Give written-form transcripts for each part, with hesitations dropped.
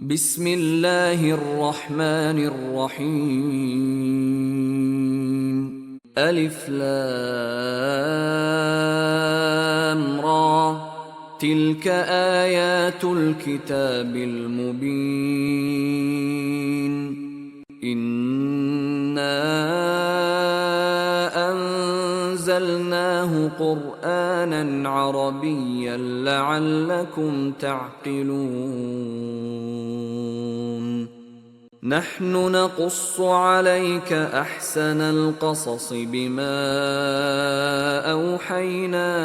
بسم الله الرحمن الرحيم. ألف لام را، تلك آيات الكتاب المبين. إنا أنزلناه قرآنا عربيا لعلكم تعقلون. نحن نقص عليك أحسن القصص بما أوحينا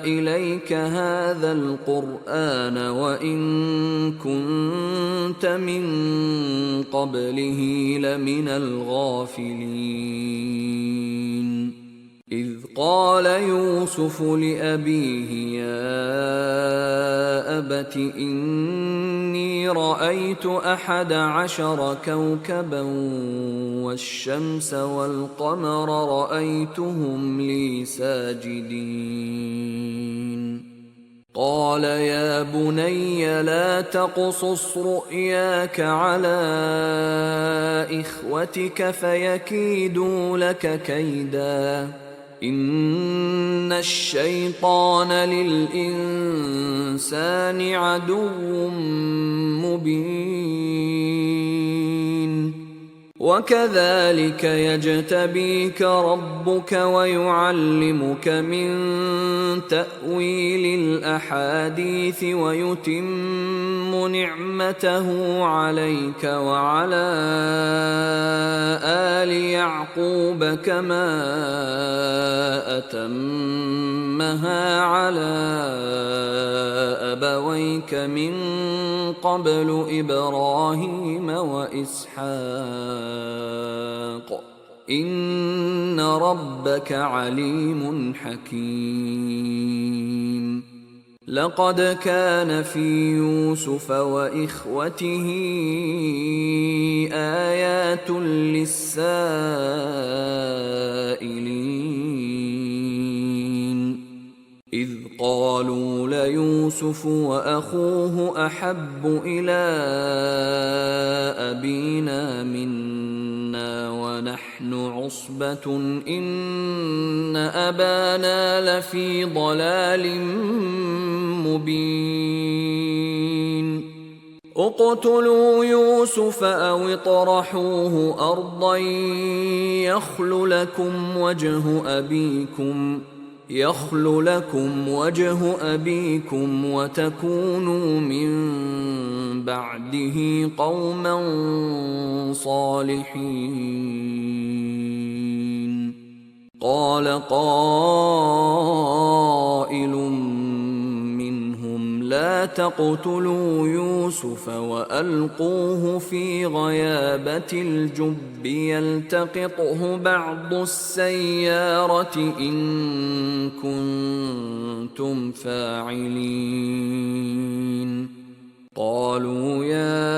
إليك هذا القرآن وإن كنت من قبله لمن الغافلين. إذ قال يوسف لأبيه يا أبت إني رأيت 11 كوكبا والشمس والقمر رأيتهم لي ساجدين. قال يا بني لا تقصص رؤياك على إخوتك فيكيدوا لك كيدا، إن الشيطان للإنسان عدو مبين. وكذلك يجتبيك ربك ويعلمك من تأويل الأحاديث ويتم نعمته عليك وعلى آل يعقوب كما أتمها على أبويك من قبل إبراهيم وإسحاق، إن ربك عليم حكيم. لقد كان في يوسف وإخوته آيات للسائلين، إذ قالوا ليوسف وأخوه أحب إلى أبينا منا ونحن عصبة إن أبانا لفي ضلال مبين. اقتلوا يوسف أو اطرحوه أرضا يخل لكم وجه أبيكم وتكونوا من بعده قوما صالحين. قال قائل منهم لا تقتلوا يوسف وألقوه في غيابة الجب يلتقطه بعض السيارة إن كنتم فاعلين. قالوا يا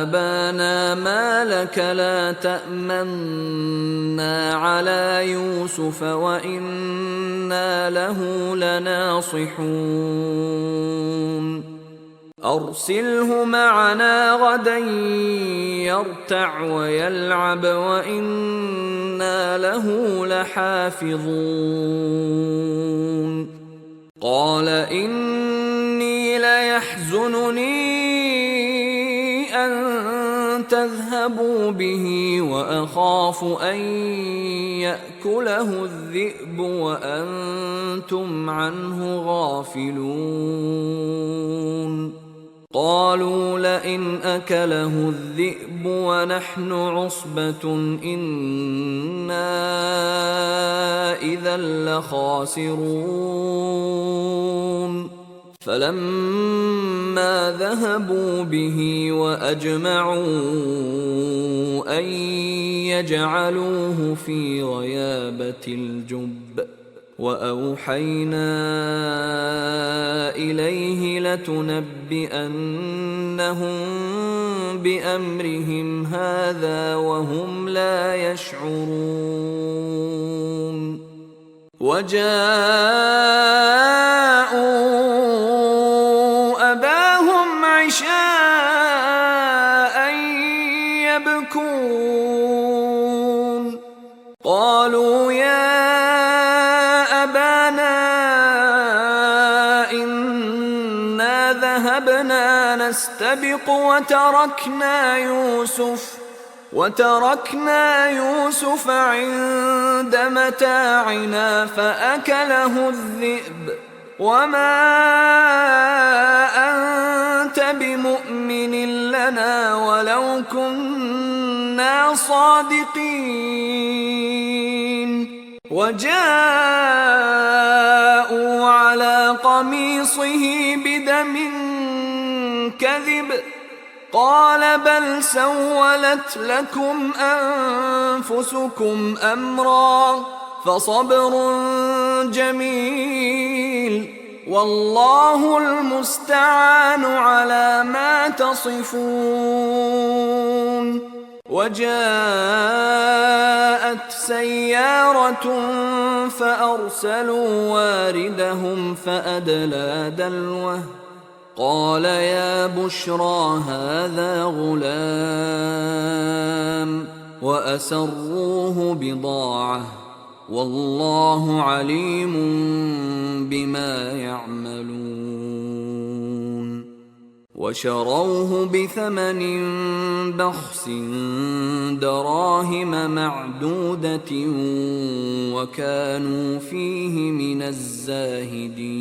أبانا ما لك لا تأمنا على يوسف وإنا له لناصحون. أرسله معنا غدا يرتع ويلعب وإنا له لحافظون. قال إني ليحزنني أن تذهبوا به وأخاف أن يأكله الذئب وأنتم عنه غافلون. قالوا لئن أكله الذئب ونحن عصبة إنا إذا لخاسرون. فلما ذهبوا به وأجمعوا أن يجعلوه في غيابة الجب وأوحينا إليه لتنبئنهم بأمرهم هذا وهم لا يشعرون. وجاءوا أباهم عشاء يبكون قالوا يا أبانا إنا ذهبنا نستبق وتركنا يوسف عند متاعنا فأكله الذئب وما أنت بمؤمن لنا ولو كنا صادقين وجاءوا على قميصه بدم كذب قال بل سولت لكم أنفسكم أمرا فصبر جميل والله المستعان على ما تصفون وجاءت سيارة فأرسلوا واردهم فأدلى دلوه قال يا بشرى هذا غلام وأسروه بضاعة والله عليم بما يعملون وشروه بثمن بخس دراهم معدودة وكانوا فيه من الزاهدين